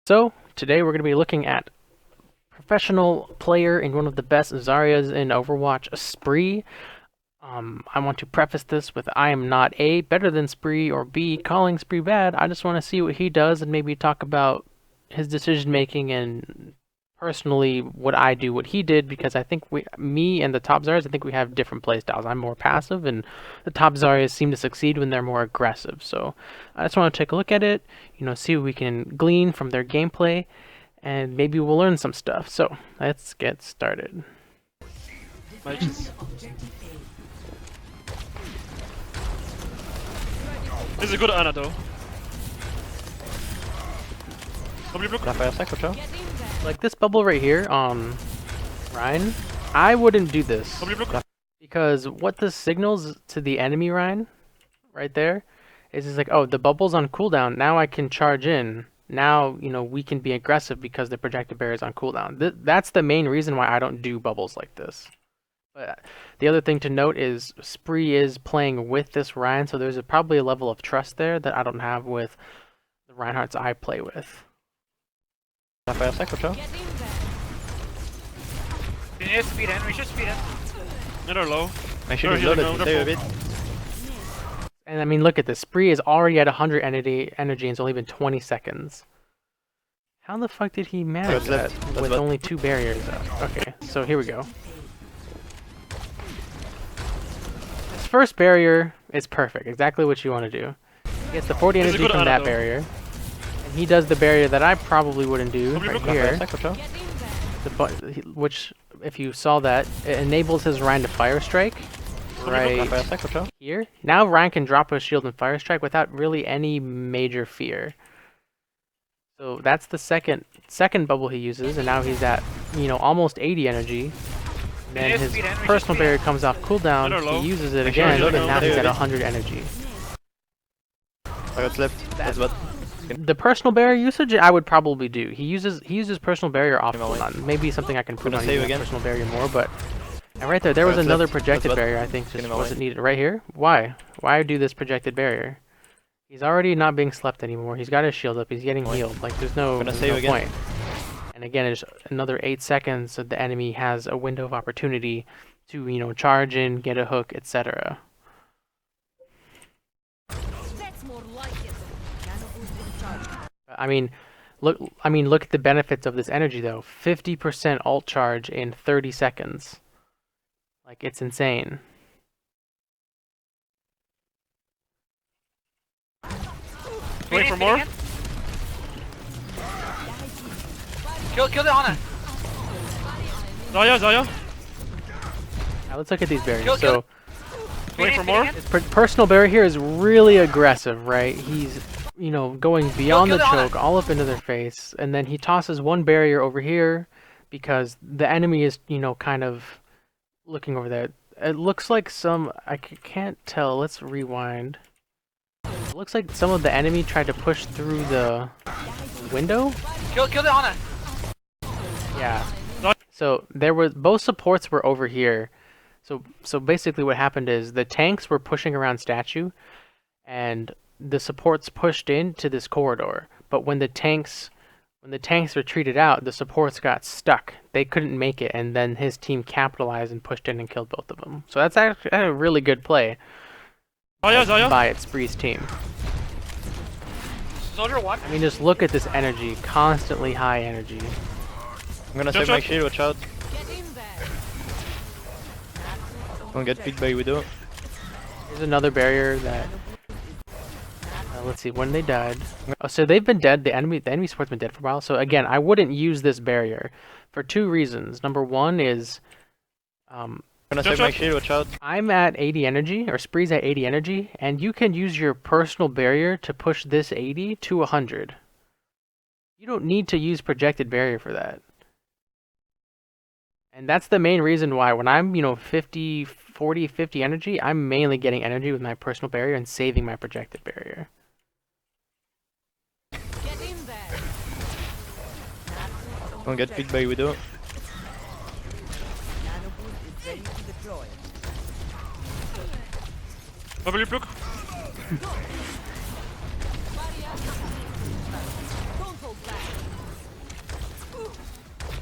So, today we're going to be looking at professional player in one of the best Zaryas in Overwatch, Spree. I want to preface this with I am not A, better than Spree, or B, calling Spree bad. I just want to see what he does and maybe talk about his decision making and personally what I do, what he did, because I think me and the top Zaryas, I think we have different playstyles. I'm more passive, and the top Zaryas seem to succeed when they're more aggressive. So I just want to take a look at it, see what we can glean from their gameplay, and maybe we'll learn some stuff. So let's get started. This is a good Ana though. Like this bubble right here on Ryan, I wouldn't do this. Because what this signals to the enemy Ryan, right there, is just like, oh, the bubble's on cooldown, now I can charge in. Now, we can be aggressive because the projected barrier is on cooldown. That's the main reason why I don't do bubbles like this. But the other thing to note is Spree is playing with this Ryan, so there's probably a level of trust there that I don't have with the Reinhardts I play with. We should speed in. They're low. Make sure you load it, save a bit. And I mean, look at this. Spree is already at 100 energy and it's only been 20 seconds. How the fuck did he manage that with only 2 barriers up? Okay, so here we go. This first barrier is perfect, exactly what you want to do. He gets the 40 energy from that barrier. And he does the barrier that I probably wouldn't do right here. Which, if you saw that, it enables his Ryan to fire strike right here. Now Ryan can drop a shield and fire strike without really any major fear. So that's the second bubble he uses, and now he's at almost 80 energy. Then his personal barrier comes off cooldown, he uses it again, and now he's at 100 energy. The personal barrier usage I would probably do. He uses personal barrier off cooldown. Maybe something I can put on personal barrier more, but and right there was another projected barrier I think just wasn't needed. Right here? Why? Why do this projected barrier? He's already not being slept anymore. He's got his shield up, he's getting healed. Like there's no point. And again, it's another 8 seconds so the enemy has a window of opportunity to, charge in, get a hook, etc. I mean, look at the benefits of this energy though. 50% ult charge in 30 seconds. Like, it's insane. Wait for more. Kill the Ana. Zarya. Now let's look at these barriers. So, wait for more. His personal barrier here is really aggressive, right? He's going beyond the choke, all up into their face, and then he tosses one barrier over here because the enemy is, kind of looking over there. It looks like I can't tell. Let's rewind. It looks like some of the enemy tried to push through the window. Kill the Ana. Yeah. So both supports were over here. So basically what happened is the tanks were pushing around statue, and the supports pushed into this corridor. But when the tanks retreated out, the supports got stuck. They couldn't make it, and then his team capitalized and pushed in and killed both of them. So that's actually a really good play by Spree's team. Soldier 1. I mean, just look at this energy, constantly high energy. I'm gonna save my shield, watch out. Don't get picked by Widow. Here's another barrier that... let's see, when they died. Oh, so they've been dead. The enemy support's been dead for a while. So again, I wouldn't use this barrier for 2 reasons. Number one is, I'm gonna save my shield, watch out. I'm at 80 energy, or Spree's at 80 energy, and you can use your personal barrier to push this 80 to 100. You don't need to use projected barrier for that. And that's the main reason why when I'm, 40, 50 energy, I'm mainly getting energy with my personal barrier and saving my projected barrier. Don't get picked by Widow. W pluk.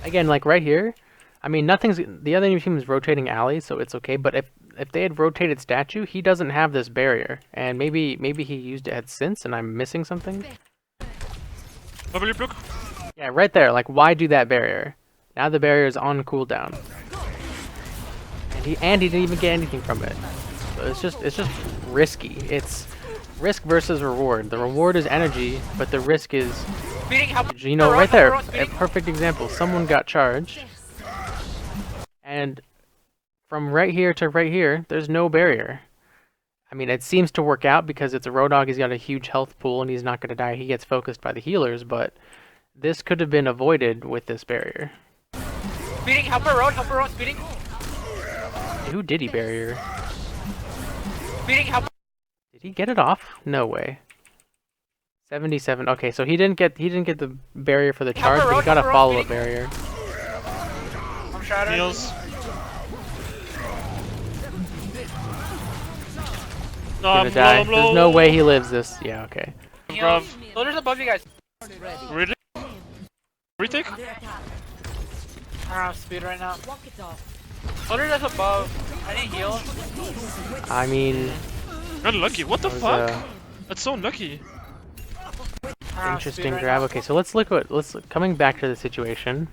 Again, like right here, I mean, nothing's the other team is rotating alley, so it's okay. But if they had rotated statue, he doesn't have this barrier, and maybe he used it since, and I'm missing something. W block. Yeah, right there. Like, why do that barrier? Now the barrier is on cooldown, and he didn't even get anything from it. So it's just risky. It's risk versus reward. The reward is energy, but the risk is, you know, right there. A perfect example. Someone got charged, and from right here to right here, there's no barrier. I mean, it seems to work out because it's a Roadhog. He's got a huge health pool, and he's not going to die. He gets focused by the healers, but this could have been avoided with this barrier. Speeding, help her road, speeding. Who did he barrier? Speeding, help. Did he get it off? No way. 77. Okay, so he didn't get the barrier for the charge, but he got a follow-up barrier. I'm shattered. Heals. No, Gonna die. I'm low. There's no way he lives this. Yeah, okay. Grab. Soldier's above you guys. Really? Retake? I don't have speed right now. Soldier's just above. I need heal. I mean, Unlucky. What the that was fuck? That's so unlucky. I don't have speed interesting right grab. now. Okay, so let's look at coming back to the situation.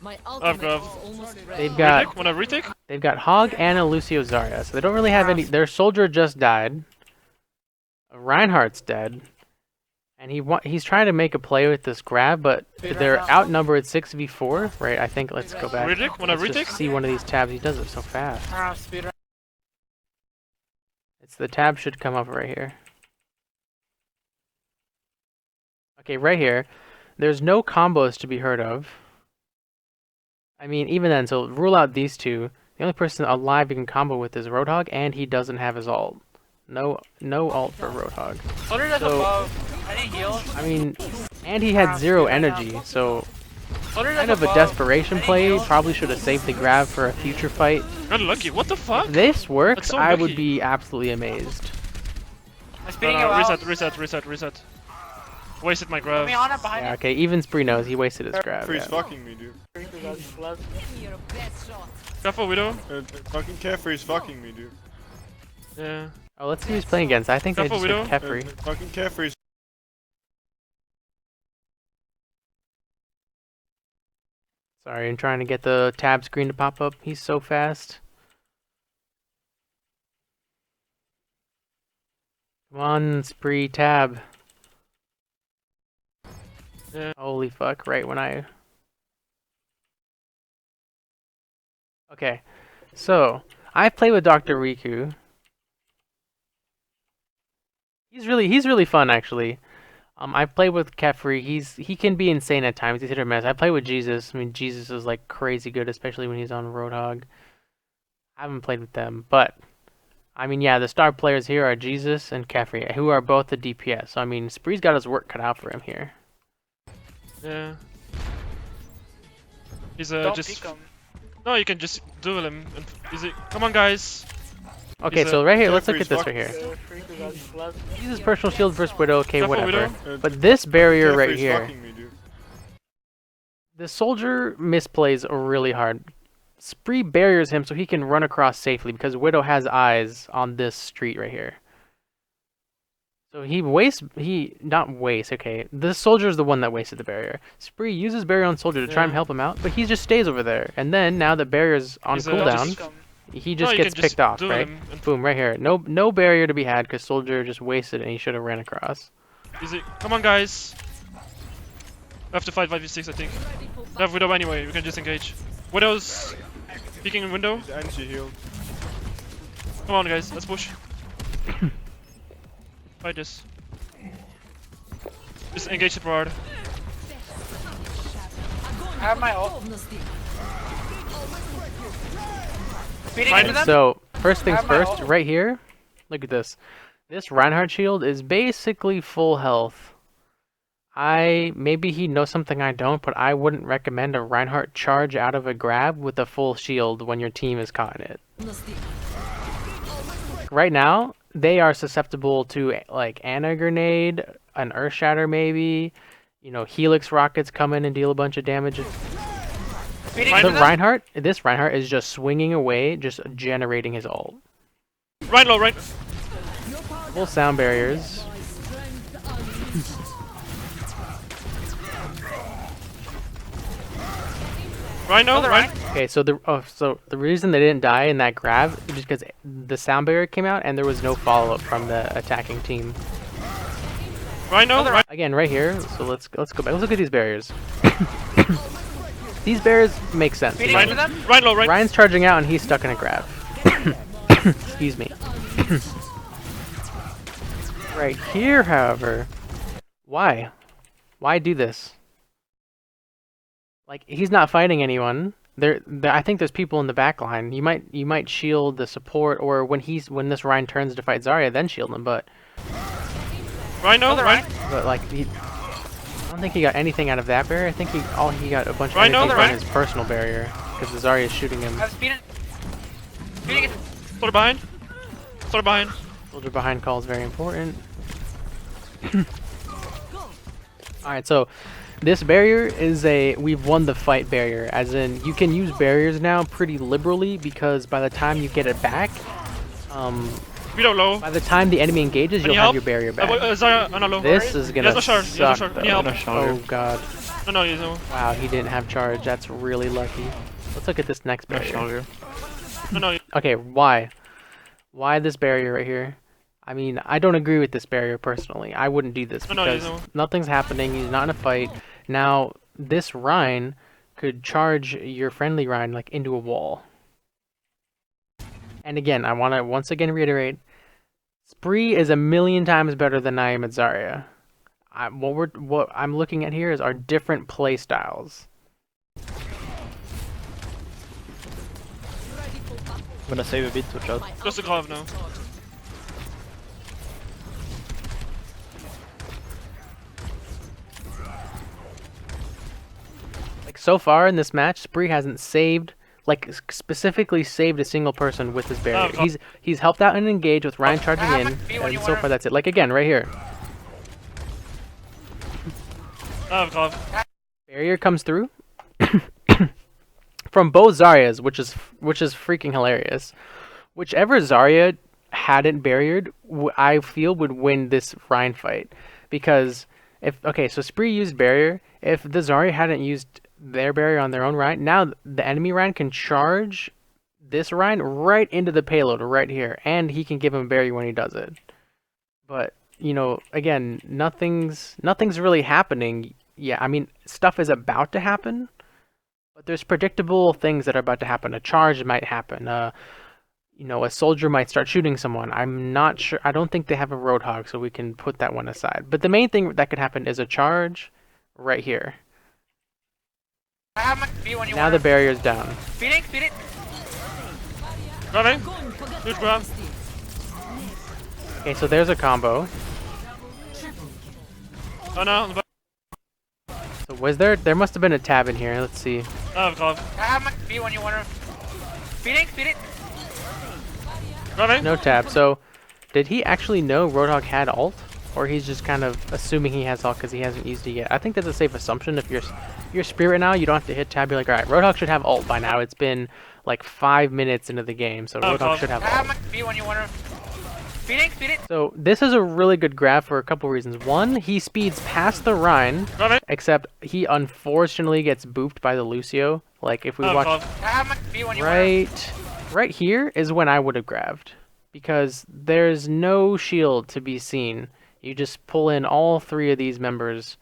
My I've ultimate got. is almost ready. They've got Retake? Wanna retake? they've got Hog and a Lucio Zarya, so they don't really have any. Their soldier just died. Reinhardt's dead, and he's trying to make a play with this grab, but they're outnumbered 6v4. Right? I think let's go back. Retake? Wanna Let's retake? just see one of these tabs. He does it so fast. I don't have speed right It's the tab should come up right here. Okay, right here. There's no combos to be heard of. I mean, even then, so rule out these two. The only person alive you can combo with is Roadhog, and he doesn't have his ult. No ult for Roadhog. Soldier's just So- above. I need heal. I mean, and he had 0 energy, so Soldier's kind just of a above. desperation I need play. heal. Probably should have saved the grab for a future fight. Unlucky. What the fuck? If this works, That's so I would lucky. be absolutely amazed. I'm speeding you out. Reset. Wasted my grab. Put me on it behind Yeah, okay, even Spree knows he wasted his grab. Carefree's Yeah. fucking me, dude. you. Your best shot. Careful, Widow. Fucking Carefree's fucking me, dude. Yeah. Oh, let's see who's playing against. I think they Careful, just hit Widow. Kefri. Fucking Carefree's. Sorry, I'm trying to get the tab screen to pop up. He's so fast. Come on, Spree tab. Yeah. Holy fuck, right when I... Okay, so, I've played with Dr. Riku. He's really fun, actually. I've played with Kefri. He can be insane at times. He's hit or miss. I play with Jesus. I mean, Jesus is like crazy good, especially when he's on Roadhog. I haven't played with them, but I mean, yeah, the star players here are Jesus and Kefri, who are both the DPS. So I mean, Spree's got his work cut out for him here. Yeah. He's Don't just. peek him. No, you can just duel him. And easy. Come on, guys. Okay, He's so right here, let's look at Kefri's this right here. Left. Jesus personal shield versus Widow. Okay, Careful, whatever. Widow. But this barrier right Carefree's here. fucking me, dude. The soldier misplays really hard. Spree barriers him so he can run across safely because Widow has eyes on this street right here. So okay. The soldier is the one that wasted the barrier. Spree uses barrier on soldier to try and help him out, but he just stays over there. And then now the barrier's on He's, cooldown, just- he No, just you gets can just picked off, duel right? him and Boom, right here. No barrier to be had because soldier just wasted it and he should have ran across. easy. Come on, guys. We have to fight 5v6, I think. We have Widow anyway. We can just engage. Widow's peeking in window. He's anti-healed. Come on, guys. Let's push. Fight this. Just engage the broad. I have my ult. Speeding Fine. into them. So, first things Have my first, ult. right here, look at this. This Reinhardt shield is basically full health. Maybe he knows something I don't, but I wouldn't recommend a Reinhardt charge out of a grab with a full shield when your team is caught in it. Right now, they are susceptible to like Ana Grenade, an Earth Shatter maybe, you know, Helix rockets come in and deal a bunch of damage. Speeding Right. The into them. Reinhardt, this Reinhardt is just swinging away, just generating his ult. Right low, right. Full sound barriers. Right now, Another right. Ryan. Okay, so the reason they didn't die in that grab is just because the sound barrier came out and there was no follow up from the attacking team. Right now, Another right. Again, right here. So let's go back. Let's look at these barriers. These barriers make sense. you Speeding know? into them. Right low, right. Ryan's charging out and he's stuck in a grab. Excuse me. Right here, however, why? Why do this? Like, he's not fighting anyone. I think there's people in the back line. You might shield the support, or when this Ryan turns to fight Zarya, then shield him. But Right now, Another right. like I don't think he got anything out of that barrier. I think he got a bunch of Right now, energy from right. his personal barrier because the Zarya is shooting him. I'm speeding. Speeding into. Soldier behind. Soldier behind. Soldier behind call is very important. Alright, so this barrier is we've won the fight barrier, as in you can use barriers now pretty liberally because by the time you get it back, Below low. by the time the enemy engages, Any you'll have help? your barrier back. Zarya, no low. This is gonna no shard, he has no suck. shard. Any help? though. No shard. Oh god. No, he's no. Wow, he didn't have charge. That's really lucky. Let's look at this next No barrier. charger. No. Okay, why? Why this barrier right here? I mean, I don't agree with this barrier personally. I wouldn't do this No, because no. nothing's happening. He's not in a fight. Now, this Rhine could charge your friendly Rhine like into a wall. And again, I want to once again reiterate, Spree is a million times better than I am at Zarya. What I'm looking at here is our different play styles. I'm gonna save a bit, watch out. Just a glove now. Like so far in this match, Spree hasn't saved, like specifically saved a single person with his barrier. Oh, He's helped out and engaged with Ryan charging in, and so far that's it. Like again, right here, I have glove. barrier comes through from both Zaryas, which is freaking hilarious. Whichever Zarya hadn't barriered, I feel would win this Ryan fight, because so Spree used barrier. If the Zarya hadn't used their barrier on their own Ryan, now the enemy Ryan can charge this Ryan right into the payload right here, and he can give him a barrier when he does it. But you know, again, nothing's really happening. Yeah, I mean, stuff is about to happen, but there's predictable things that are about to happen. A charge might happen. You know, a soldier might start shooting someone. I'm not sure. I don't think they have a Roadhog, so we can put that one aside. But the main thing that could happen is a charge right here. I have my speed when you Now want the barrier's down. Speeding. Grabbing. Huge grab. Okay, so there's a combo. Oh no, on the back. So was there must have been a tab in here. Let's see. I have glove. I have my speed when you want to. Speeding. Grabbing. No tab. So did he actually know Roadhog had ult? Or he's just kind of assuming he has ult because he hasn't used it yet? I think that's a safe assumption. If you're Spirit now, you don't have to hit tab. You're like, alright, Roadhog should have ult by now. It's been like 5 minutes into the game, so Roadhog should have I have ult. my speed when you want to. Speeding. So this is a really good grab for a couple reasons. One, he speeds past the Rhine, Grabbing. except he unfortunately gets booped by the Lucio. Like if we I have watch glove. I have my speed when you want to. right here is when I would have grabbed, because there's no shield to be seen. You just pull in all three of these members,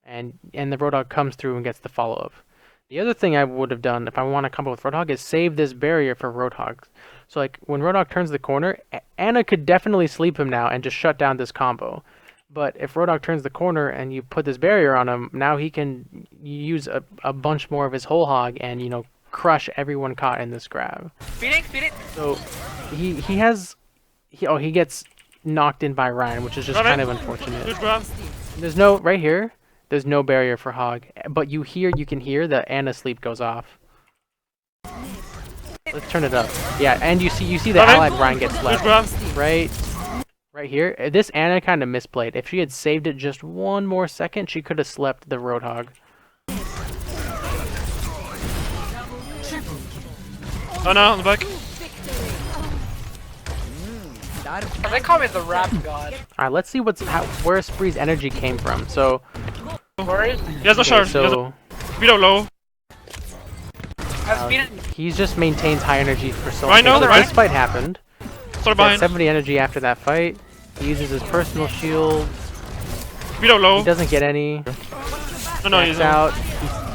and the Roadhog comes through and gets the follow-up. The other thing I would have done if I want to combo with Roadhog is save this barrier for Roadhog. So like when Roadhog turns the corner, Anna could definitely sleep him now and just shut down this combo. But if Roadhog turns the corner and you put this barrier on him, now he can use a bunch more of his whole hog and, you know, crush everyone caught in this grab. Speeding. So he gets knocked in by Ryan, which is just kind of unfortunate. Huge grab. There's no right here. There's no barrier for Hog, but you can hear the Anna sleep goes off. Let's turn it up. Yeah, and you see the allied Ryan gets Huge left. grab. Right Right here, this Anna kind of misplayed. If she had saved it just one more second, she could have slept the Roadhog. Oh no, on the back. They call me the rap god. All right, let's see where Spree's energy came from. So, Where is He has no shard. He has so Vito low. Has been he just maintains high energy for so long. Rhino, So Rhino. this fight happened. Sort He got behind. 70 energy after that fight. He uses his personal shield. Vito low. He doesn't get any. No, he's Maxed out.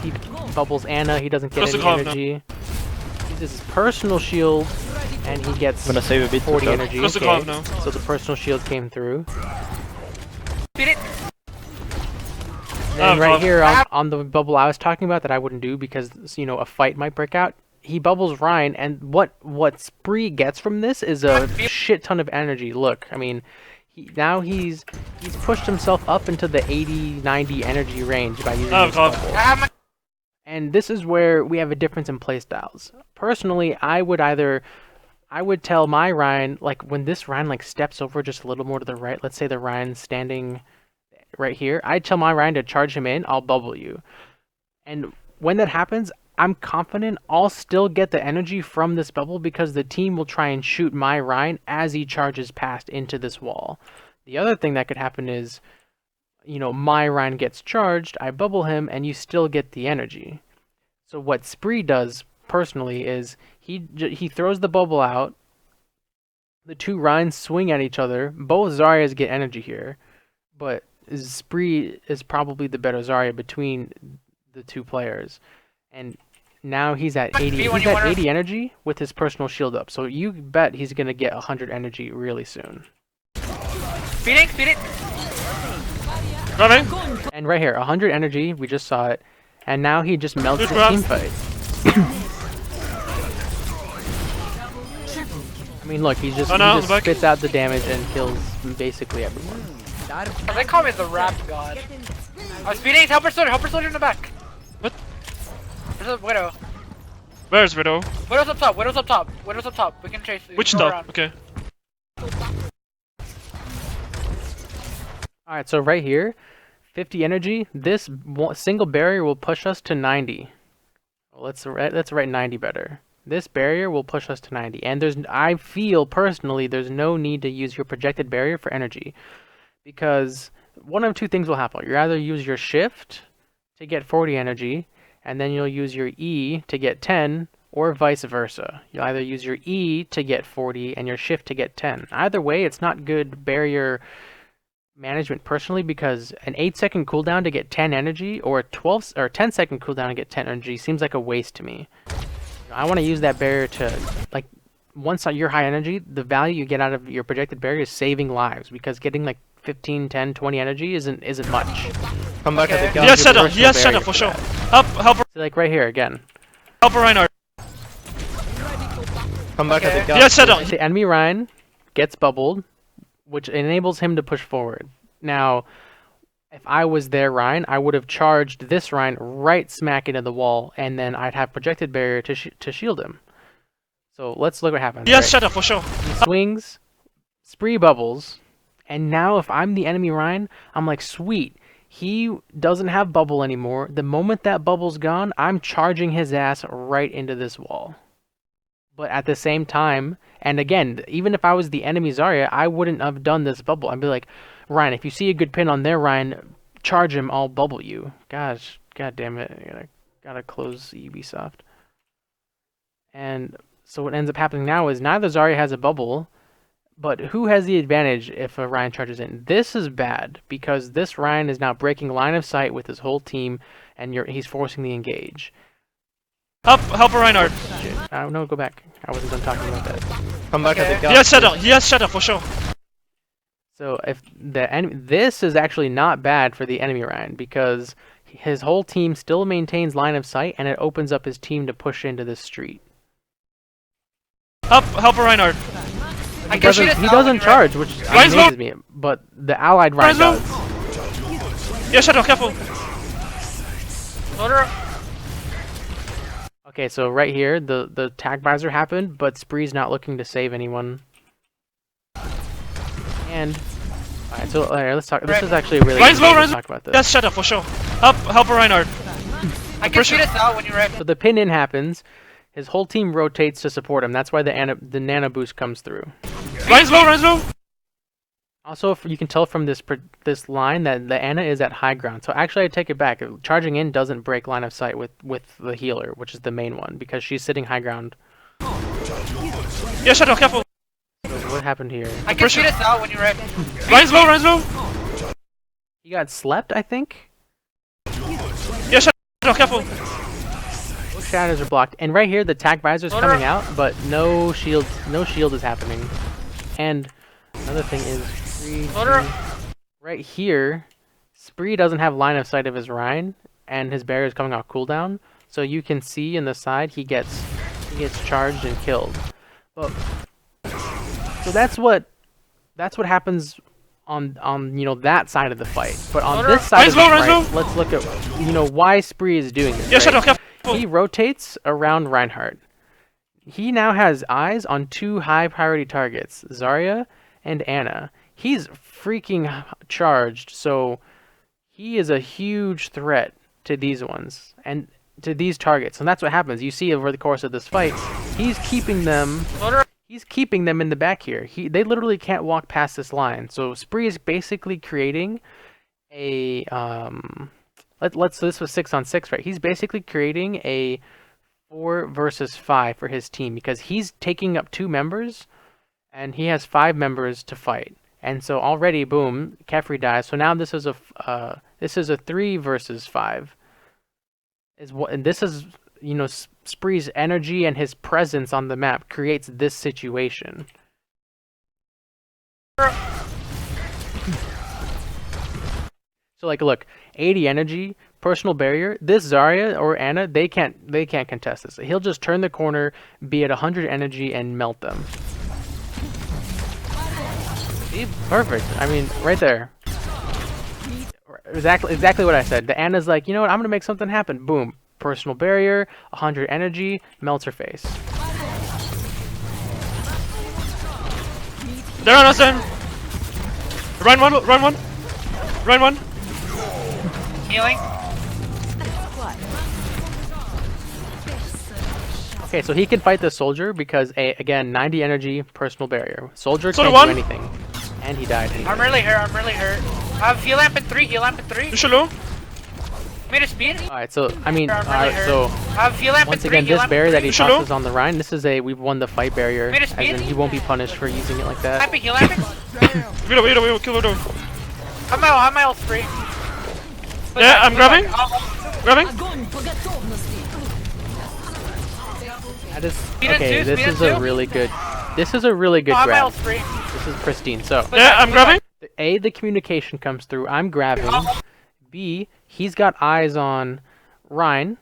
He bubbles Anna. He doesn't get Close to any calm now. energy. He uses his personal shield, and he gets I'm gonna save a bit to 40 watch out. energy. Close to Okay. calm now. So the personal shield came through. beat it. And right Bob. here on the bubble I was talking about that I wouldn't do because a fight might break out. He bubbles Ryan, and what Spree gets from this is a shit ton of energy. Look, I mean, he's pushed himself up into the 80-90 energy range by using this Bob. bubble. And this is where we have a difference in playstyles. Personally, I would tell my Ryan, like when this Ryan like steps over just a little more to the right, let's say the Ryan's standing right here, I'd tell my Ryan to charge him in, I'll bubble you. And when that happens, I'm confident I'll still get the energy from this bubble because the team will try and shoot my Ryan as he charges past into this wall. The other thing that could happen is, my Ryan gets charged, I bubble him, and you still get the energy. So what Spree does, personally, is he throws the bubble out, the two Ryans swing at each other, both Zaryas get energy here, but Spree is probably the better Zarya between the two players. And now he's at 80. He's at 80 energy with his personal shield up. So you bet he's gonna get 100 energy really soon. Beat it. Running. And right here, 100 energy. We just saw it. And now he just melts Good his grab. team fight. I mean, look, he just back. spits out the damage and kills basically everyone. They call me the rap god. I'm speeding. Help her soldier in the back. What? There's a Widow. Where's Vito? Widow's up top. We can chase. we Which can go top? around. Okay. Alright, so right here, 50 energy. This single barrier will push us to 90. Well, let's write 90 better. This barrier will push us to 90. And I feel personally there's no need to use your projected barrier for energy. Because one of two things will happen. You either use your shift to get 40 energy, and then you'll use your E to get 10, or vice versa. You'll either use your E to get 40 and your shift to get 10. Either way, it's not good barrier management personally, because an 8-second cooldown to get 10 energy or a 10-second cooldown to get 10 energy seems like a waste to me. I want to use that barrier to, like, once you're high energy, the value you get out of your projected barrier is saving lives, because getting like 15, 10, 20 energy isn't much. Come back at the He gun. has shadow. personal He has barrier shadow for for sure. that. Help her. So like right here again. Help her Reinhardt. Come back at the gun. He has shadow. The enemy Ryan gets bubbled, which enables him to push forward. Now, if I was their Ryan, I would have charged this Ryan right smack into the wall, and then I'd have projected barrier to shield him. So let's look what happens. He has right? shadow for sure. He swings, Spree bubbles, and now if I'm the enemy Ryan, I'm like, sweet. He doesn't have bubble anymore. The moment that bubble's gone, I'm charging his ass right into this wall. But at the same time, and again, even if I was the enemy Zarya, I wouldn't have done this bubble. I'd be like, Ryan, if you see a good pin on there, Ryan, charge him, I'll bubble you. Gosh, god damn it. I gotta close Ubisoft. And so what ends up happening now is neither Zarya has a bubble, but who has the advantage if a Ryan charges in? This is bad, because this Ryan is now breaking line of sight with his whole team, and he's forcing the engage. Help her Reinhardt. Shit. No, go back. I wasn't done talking about that. Come back at the gun. He has shadow. He has shadow for sure. So if this is actually not bad for the enemy Ryan, because his whole team still maintains line of sight, and it opens up his team to push into this street. Help her Reinhardt. I He guess doesn't, he doesn't charge, which Ryan's amazes me, but the allied Ryan Ryan's does. He has shadow. Careful. Soldier. Okay, so right here, the tag visor happened, but Spree's not looking to save anyone. And alright, so let's talk. This is actually a really Ryan's good low, way to Ryan's talk about this. That's shadow for sure. Help Reinhardt. I can shoot us out when you're ready. So the pin in happens. His whole team rotates to support him. That's why the nano boost comes through. Ryan's low. Also, you can tell from this line that the Ana is at high ground. So actually, I take it back. Charging in doesn't break line of sight with the healer, which is the main one, because she's sitting high ground. Yeah, shadow, careful. So what happened here? I can shoot us out when you're ready. Ryan's low. He got slept, I think. Yeah, shadow, careful. Both shadows are blocked, and right here the tag visor's coming out, but no shield is happening. And another thing is right here, Spree doesn't have line of sight of his Rhine, and his barrier is coming off cooldown. So you can see in the side he gets charged and killed. But so that's what happens on that side of the fight. But on this side of the fight, let's look at why Spree is doing this. Yeah, shadow, careful. He rotates around Reinhardt. He now has eyes on 2 high priority targets, Zarya and Ana. He's freaking charged, so he is a huge threat to these ones and to these targets. And that's what happens. You see over the course of this fight, he's keeping them in the back here. They literally can't walk past this line. So Spree is basically creating a this was 6-on-6, right? He's basically creating a 4 versus 5 for his team because he's taking up 2 members and he has 5 members to fight. And so already, boom, Kefri dies. So now this is a 3 versus 5. And this is Spree's energy and his presence on the map creates this situation. So like, look, 80 energy, personal barrier. This Zarya or Ana, they can't contest this. He'll just turn the corner, be at 100 energy, and melt them. See? Perfect. I mean, right there. Exactly what I said. The Ana's like, you know what? I'm gonna make something happen. Boom. Personal barrier, 100 energy, melts her face. They're on us then. Run one. Healing. Okay, so he can fight the soldier because again, 90 energy, personal barrier. Soldier So can't do anything, and he died. Anyway. I'm really hurt. I have heal lamp in 3. Lucio low. Made a speed. All right, so I mean, I'm all right, really so I have heal lamp once in 3. again, this barrier that he Lucio tosses on the Rhine, this is we've won the fight barrier, Made a as speed? in he won't be punished for using it like that. Heal lamping. Widow, kill Widow. I'm my ult free. Yeah, I'm grabbing. That is Speed in okay. 2, This speed in is a 2. really good. This is a really good My grab. ult's free. This is pristine. So Yeah, I'm grabbing. A, the communication comes through. I'm grabbing. B, he's got eyes on Rhine,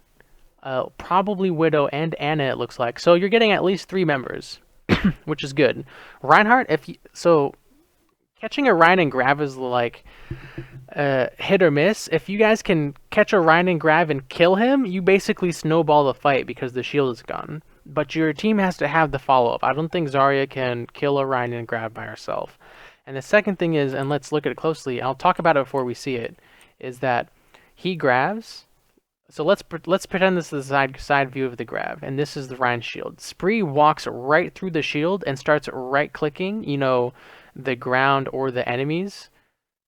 probably Widow and Ana. It looks like. So you're getting at least 3 members, which is good. Reinhardt, catching a Rhine and grab is like hit or miss. If you guys can catch a Rhine and grab and kill him, you basically snowball the fight because the shield is gone. But your team has to have the follow-up. I don't think Zarya can kill a Rhine and grab by herself. And the second thing is, and let's look at it closely, I'll talk about it before we see it, is that he grabs. So let's pretend this is the side view of the grab, and this is the Rhine shield. Spree walks right through the shield and starts right-clicking, the ground or the enemies,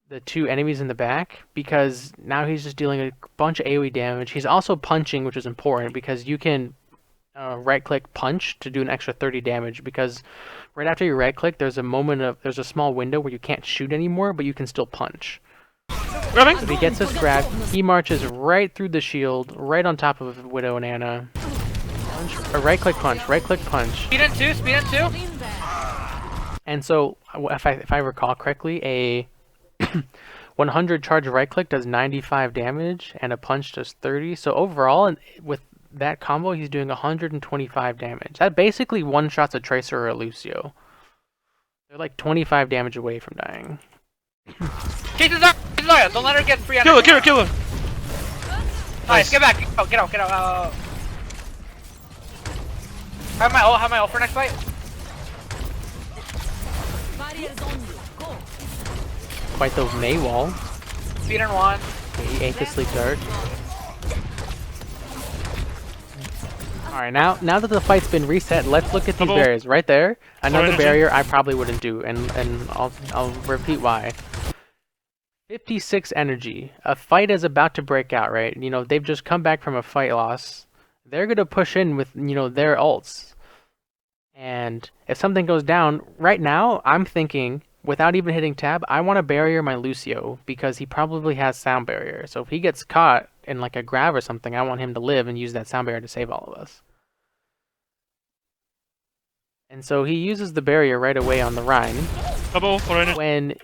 the 2 enemies in the back, because now he's just dealing a bunch of AoE damage. He's also punching, which is important, because you can right-click punch to do an extra 30 damage, because right after you right-click, there's a small window where you can't shoot anymore, but you can still punch. Grabbing. So if he gets his grab, he marches right through the shield, right on top of Widow and Ana. Right-click punch, right-click punch. Speed in 2. And so, if I recall correctly, a 100 charge right-click does 95 damage, and a punch does 30. So overall, with that combo, he's doing 125 damage. That basically one-shots a Tracer or a Lucio. They're like 25 damage away from dying. Chase Zarya. Don't let her get free. Kill her. Nice. Get back. Get out. Have my ult for next fight. Barriers on you. Go. fight the Mei wall. Speed in 1. Okay, he ate the sleep dart. Alright, now that the fight's been reset, let's look at these Double. barriers. Right there, another energy. barrier I probably wouldn't do, and I'll repeat why. 56 energy. A fight is about to break out, right? You know, they've just come back from a fight loss. They're gonna push in with, you know, their ults. And if something goes down, right now, I'm thinking, without even hitting tab, I want to barrier my Lucio, because he probably has sound barrier. So if he gets caught in like a grab or something, I want him to live and use that sound barrier to save all of us. And so he uses the barrier right away on the Rhine. Double for energy. When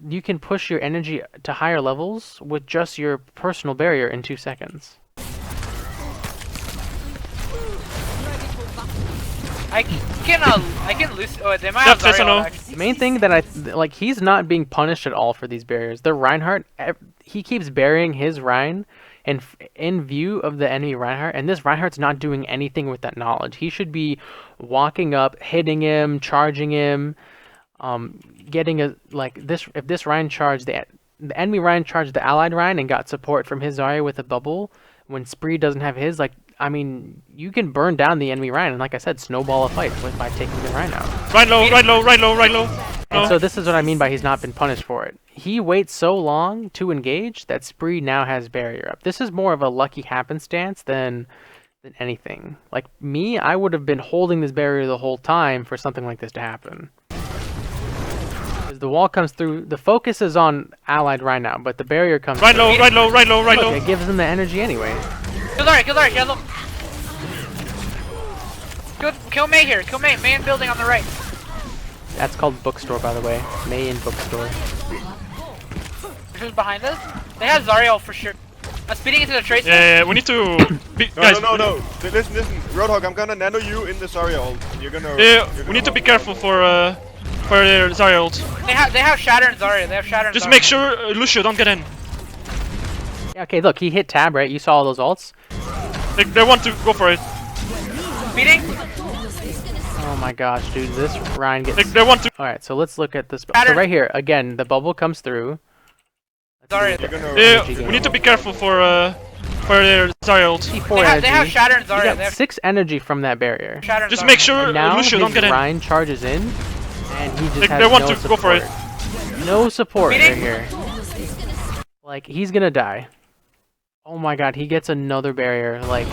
you can push your energy to higher levels with just your personal barrier in 2 seconds. I can lose. Oh, they might have Yep, Zarya no. actually. The main thing that he's not being punished at all for these barriers. The Reinhardt, he keeps burying his Rein in view of the enemy Reinhardt, and this Reinhardt's not doing anything with that knowledge. He should be walking up, hitting him, charging him, getting a this. If this Rein charged the enemy Rein charged the allied Rein and got support from his Zarya with a bubble, when Spree doesn't have his, I mean, you can burn down the enemy Rein, and like I said, snowball a fight by taking the Rein out. Right low, right low, right low, right low. And so this is what I mean by he's not been punished for it. He waits so long to engage that Spree now has barrier up. This is more of a lucky happenstance than anything. Like me, I would have been holding this barrier the whole time for something like this to happen. As the wall comes through, the focus is on allied right now, but the barrier comes Right through. low, right low, right low, right Look, low. it gives them the energy anyway. Kill Zarya, kill Zarya, kill him. Kill Mei here, kill Mei. Mei in building on the right. That's called bookstore, by the way. Mei in bookstore. Who's behind us? They have Zarya for sure. I'm speeding into the tracer. Yeah, we need to... guys, No. Listen. Roadhog, I'm gonna nano you in the Zarya ult. And you're gonna... we need to be careful for their Zarya ult. They have Shatter and Zarya. They have Shatter and Just Zarya. make sure Lucio don't get in. Yeah, okay, look, he hit tab, right? You saw all those ults? They want to go for it. Speeding. Oh my gosh, dude, this Ryan gets... They want to... Alright, so let's look at this. So right here, again, the bubble comes through. Zarya. You're gonna... we need to be careful for their Zarya ult. C4 They have Shatter and You Zarya. got They have 6 energy from that barrier. Shatter and Just Zarya. make sure And now Lucio don't his get in. Ryan charges in, and he just They has want no to go support. for it. No support right Meeting? here. Like, he's gonna die. Oh my god, he gets another barrier, like...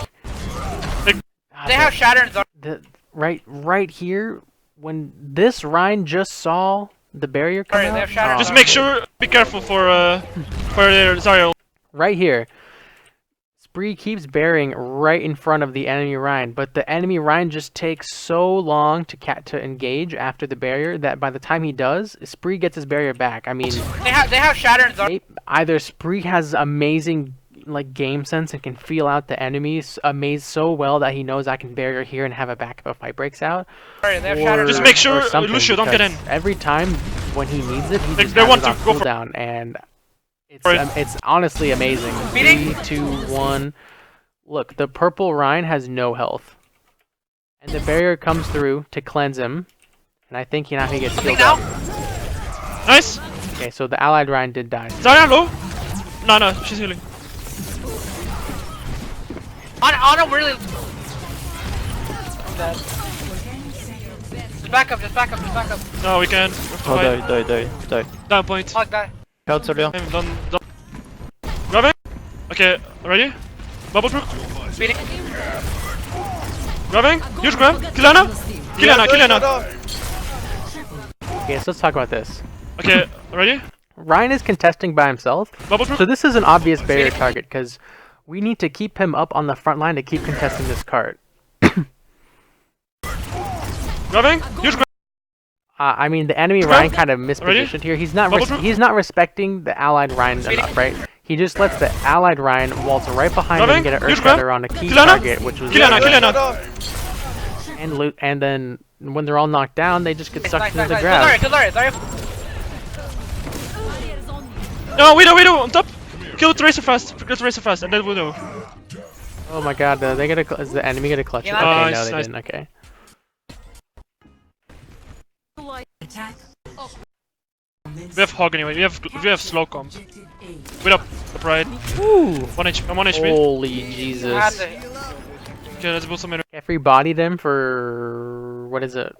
They have Shatter and Zarya. Right here, when this Ryan just saw the barrier come Sorry, out... they have Shatter. Just make sure, be careful for their Zarya ult. Right here. Spree keeps burying right in front of the enemy Ryan, but the enemy Ryan just takes so long to engage after the barrier that by the time he does, Spree gets his barrier back. I mean, They have Shatter and Zarya. either Spree has amazing game sense and can feel out the enemies so well that he knows I can barrier here and have a backup if fight breaks out. Sorry, they have Shatter. Just make sure or something, Lucio don't get in. because every time when he needs it, he just They has want it on to go for- cooldown, and Right. it's honestly amazing. Meeting? 3, 2, 1. Look, the purple Ryan has no health, and the barrier comes through to cleanse him, and I think now he gets Something healed now. up. Nice. Okay, so the allied Ryan did die. Zarya low. No, she's healing. On him, really. I'm dead. Just back up. No, we can. Oh, die. Down point. Fuck that. Count Zarya. Done. Grabbing. Okay, ready? Bubble crook. Speeding. Grabbing. Huge grab. Kill Ana. Kill Ana. Okay, so let's talk about this. Okay, ready? Ryan is contesting by himself, Bubble crook. so this is an obvious barrier target, because we need to keep him up on the front line to keep contesting this cart. Grabbing. Huge grab. I mean, the enemy Grab. Ryan kind of mispositioned here. He's not Bubble crook. he's not respecting the allied Ryan enough, right? He just lets the allied Ryan waltz right behind him and get an Huge Earth grab. Gather on a key Kill Ana. target, which was Kill Ana. and then when they're all knocked down, they just get sucked into the Kill grab. Zarya. No, Widow on top. Kill Tracer fast, and then Widow. Oh my god, they get a is the enemy get a clutch? Yeah, Okay, nice, no, they nice. didn't. Okay. We have Hog anyway. We have slow comp. Wait up, the pride. Ooh. 1 HP. I'm 1 HP. Holy I had Jesus. to. Okay, let's build some energy. Jeffrey bodied him for what is it?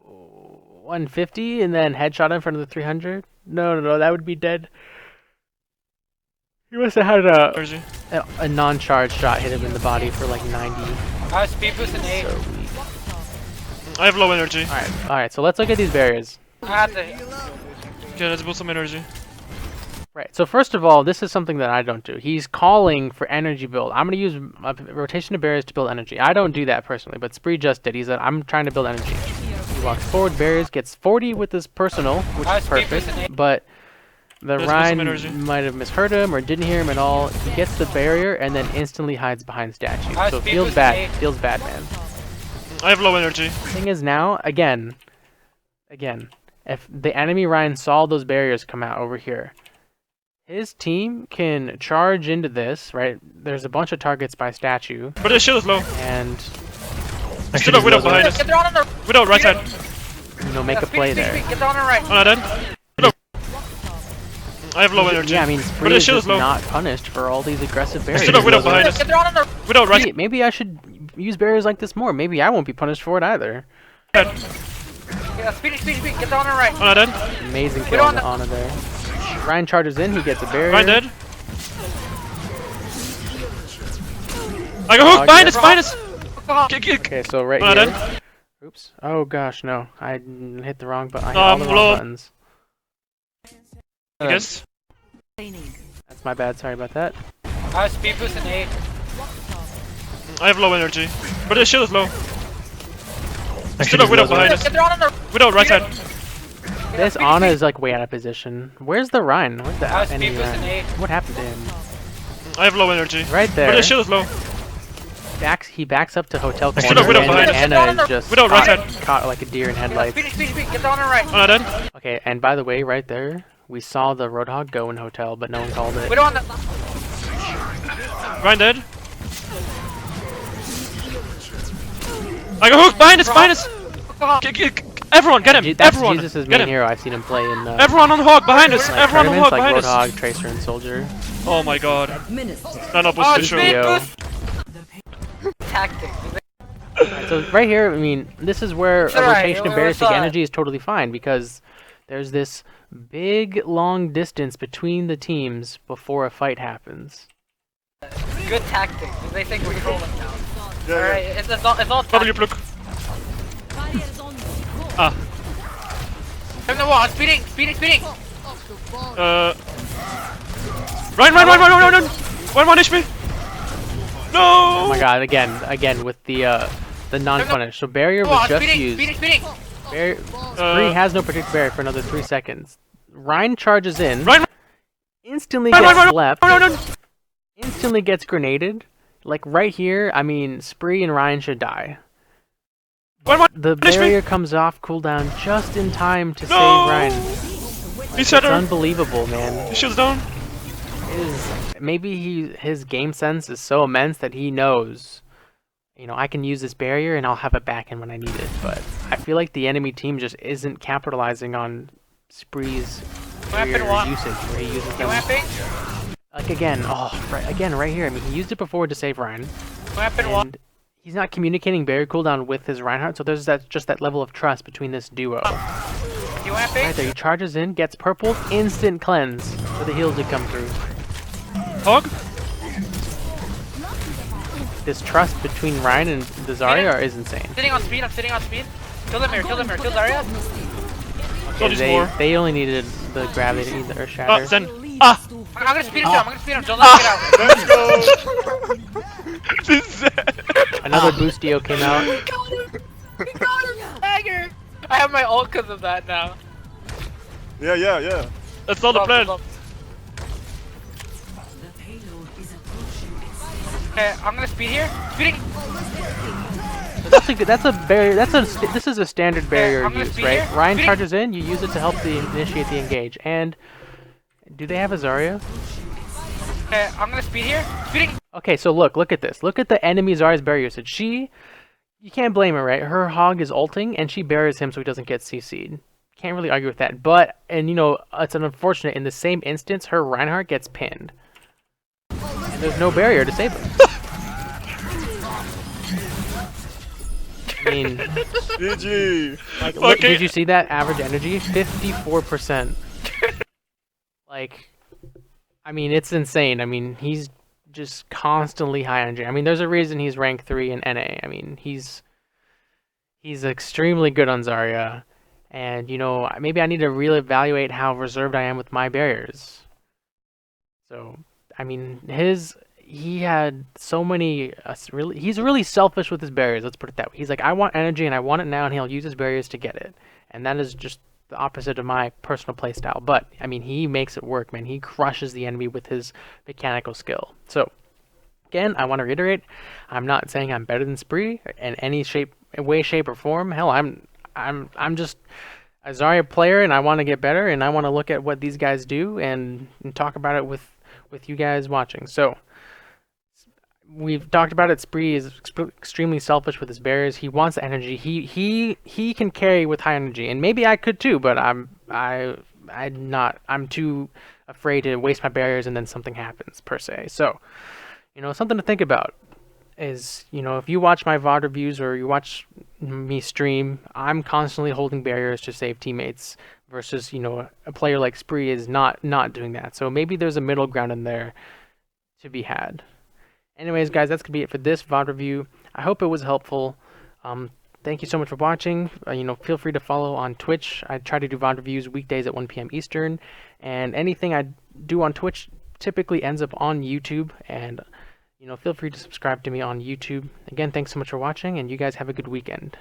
150 and then headshot him for another 300? No, that would be dead. He must have had Energy. a non-charge shot hit him in the body for like 90. I have speed boost and 8. So weak. I have low energy. Alright, so let's look at these barriers. I had to. Okay, let's build some energy. Right, so first of all, this is something that I don't do. He's calling for energy build. I'm going to use rotation of barriers to build energy. I don't do that personally, but Spree just did. He said, I'm trying to build energy. He walks forward barriers, gets 40 with his personal, which is perfect, but the Rhine might have misheard him or didn't hear him at all. He gets the barrier and then instantly hides behind statue. So it feels bad. Feels bad, man. I have low energy. Thing is now, again, if the enemy Rhine saw those barriers come out over here, his team can charge into this, right? There's a bunch of targets by statue, But the shield is low. and Still a Widow behind us. Get down on the. Widow, right side. make a play there. Get down on right. Oh, not dead. Widow. I have low energy. Yeah, I mean, But Spree the is shield just is low. not punished for all these aggressive barriers. Still a Widow behind us. Get down on the. Widow, right side. Maybe I should use barriers like this more. Maybe I won't be punished for it either. Dead. Yeah, speed. Get down on right. Oh, not dead. Amazing kill on the honor there. Ryan charges in, he gets a barrier. Ryan dead. I got hooked behind us, behind us. Kick. Okay, so right Oh, here. dead. Oops. Oh gosh, no. I hit the wrong button. I hit all the wrong low. buttons. I guess. That's my bad. Sorry about that. I have speed boost and 8. I have low energy. But the shield is low. Still a Widow behind us. Get down on the. Widow, right side. This Ana is like way out of position. Where's the Rhine? Where's the I have enemy speed boost and Rhine? 8. What happened to him? I have low energy. Right But there. the shield is low. He backs up to hotel Still corner, a Widow and behind us. Ana is just Widow, right caught like a deer in headlights. Speed. Get down on right. Oh, not dead. Okay, and by the way, right there, we saw the Roadhog go in hotel, but no one called it. We don't want Ryan dead. I got hooked behind us. the. Kick. Everyone, get him. That's Everyone, Jesus' get main him. hero. I've seen him play in Everyone on hog behind us. like Everyone on tournaments hog like behind Roadhog, us. Tracer, and Soldier. Oh my god. No, boost Oh, for sure. speed Yo. boost. Tactics. Right, so right here, I mean, this is where It's a alright, rotation of it barriers was, to energy is totally fine because there's this big, long distance between the teams before a fight happens. Good tactics. They think we're trolling now. Yeah, Alright, it's all W tactics. pluck. Ah. Turn the wall. Speeding. Ryan. 1 HP. No. Oh my god, again with the non-punish. So barrier was just used. Speeding. Spree has no predicted barrier for another 3 seconds. Ryan charges in, Ryan. instantly Ryan, gets Ryan, left, No. instantly gets grenaded. Like right here, I mean, Spree and Ryan should die. One. The Finish me. barrier comes off cooldown just in time to No. save Ryan. He's It's shattered. unbelievable, man. His shield's down. Maybe his game sense is so immense that he knows, you know, I can use this barrier and I'll have it back in when I need it. But I feel like the enemy team just isn't capitalizing on Spree's barrier usage, where he uses them. Like again, right here. I mean, he used it before to save Ryan, and he's not communicating barrier cooldown with his Reinhardt, so there's just that level of trust between this duo. Right there, he charges in, gets purple, instant cleanse for the heals to come through. Hog. This trust between Ryan and the Zarya is insane. I'm sitting on speed. Kill them here. Kill Zarya. Okay, they only needed the gravity to the earth shatter. Zen. Ah. I'm gonna speed him. Don't let him get out. Let's go. Another boostio came out. Dagger. I have my ult because of that now. Yeah. That's not the plan. Okay, I'm gonna speed here. Speeding. That's a good. This is a standard barrier I'm gonna use, speed right? here. Ryan Speeding. charges in, you use it to help initiate the engage. And do they have a Zarya? Okay, I'm gonna speed here. Speeding. Okay, so look at this. Look at the enemy Zarya's barrier usage. You can't blame her, right? Her hog is ulting, and she barriers him so he doesn't get CC'd. Can't really argue with that. But, and you know, it's an unfortunate, in the same instance, her Reinhardt gets pinned. And there's no barrier to save her. I mean, GG. like, look, Okay. did you see that average energy? 54%. Like, I mean, it's insane. I mean, he's just constantly high energy. I mean, there's a reason he's rank 3 in NA. I mean, he's extremely good on Zarya. And, you know, maybe I need to reevaluate how reserved I am with my barriers. So, I mean, he had so many, he's really selfish with his barriers, let's put it that way. He's like, I want energy and I want it now, and he'll use his barriers to get it. And that is just the opposite of my personal playstyle. But, I mean, he makes it work, man. He crushes the enemy with his mechanical skill. So, again, I want to reiterate, I'm not saying I'm better than Spree in any way, shape, or form. Hell, I'm just a Zarya player, and I want to get better, and I want to look at what these guys do and talk about it with you guys watching. So, we've talked about it. Spree is extremely selfish with his barriers. He wants energy. He can carry with high energy, and maybe I could too. But I'm not. I'm too afraid to waste my barriers and then something happens per se. So, you know, something to think about is, you know, if you watch my VOD reviews or you watch me stream, I'm constantly holding barriers to save teammates. Versus, you know, a player like Spree is not doing that. So maybe there's a middle ground in there to be had. Anyways, guys, that's going to be it for this VOD review. I hope it was helpful. Thank you so much for watching. You know, feel free to follow on Twitch. I try to do VOD reviews weekdays at 1 p.m. Eastern. And anything I do on Twitch typically ends up on YouTube. And, you know, feel free to subscribe to me on YouTube. Again, thanks so much for watching, and you guys have a good weekend.